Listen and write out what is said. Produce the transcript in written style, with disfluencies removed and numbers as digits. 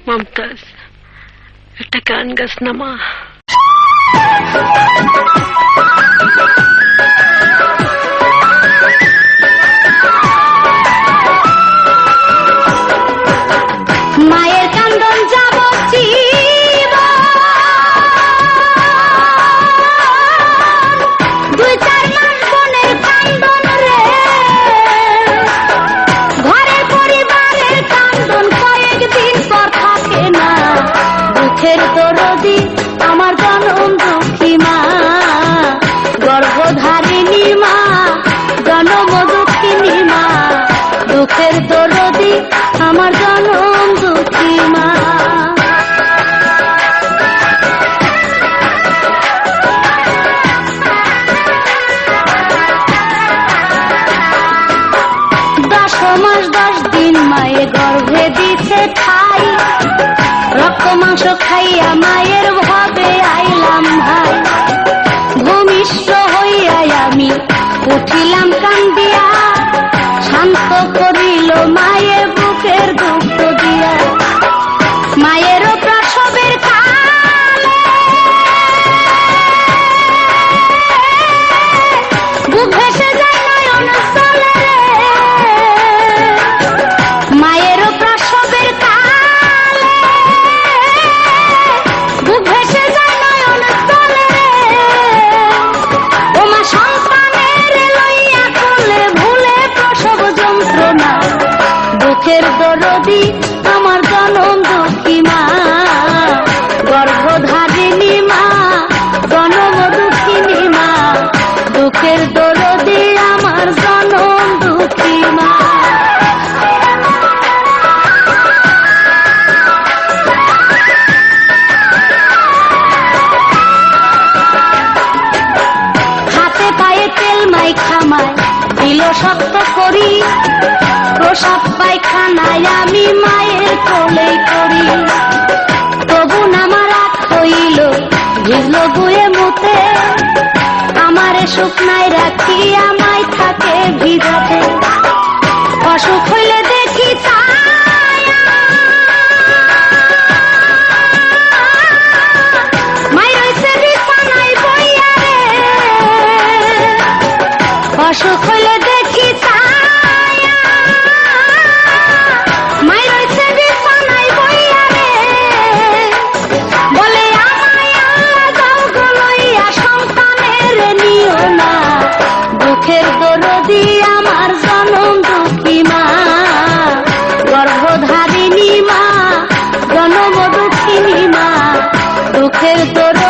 মমতাজ, একটা গান গাছ না মা? মায়ের কান্দন যাব দুই চার মাস বোনের কান্দন রে, ঘরের পরিবারের কান্দন কয়েকদিন পর থাকে না। দুঃখের দরদি আমার জনম দুঃখী মা, গর্ভধারিণী মা, জনম দুঃখিনী মা। দুঃখের দরদি আমার জনম দুঃখী মা। দশ মাস 10 দিন মায়ের গর্ভে দিছে ঠাই, রক্ত মাংস খাইয়া মায়ের ভাবে আইলাম ভাই। ভূমিষ্ঠ হইয়া আমি উঠিলাম কান্দিয়া, শান্ত করিল মায়ের বুকের দুঃখ দিয়া। মায়ের প্রসবের কালে বুক ভেসে যায় নয়ন জলে, মায়ের প্রসবের কালে বুক ভেসে যায় নয়ন জলে। ও মা সন্তানের লইয়া কোলে ভুলে প্রসব যন্ত্রণা, দুঃখের দরদি আমার জনম দুঃখী মা, গর্ভধারিণী মা, জনম দুঃখিনী মা। দুঃখের দরদি আমার জনম দুঃখী মা। হাতে পায়ে তেল মাইখা মায় দিল শক্ত করি, প্রসাব পায়খানায় আমি মায়ের কোলে করি। তবু আমার রাত হইল ভিজল বুয়ে মুতে, আমারে শুকনায় রাখি আমায় থাকে ভিজাতে। অসুখ হইলে দেখি মাই রইছে বিছানায় বইয়া রে, অসুখ হইলে দেখি মাই রইছে বিছানায় বইয়া রে। বলে আমায় আল্লাহ যাও গো লইয়া সন্তানের নিও না। দুঃখের দরদি আমার জনম দুঃখী মা, গর্ভধারিণী মা, জনম দুঃখিনী মা। দুঃখের দরদি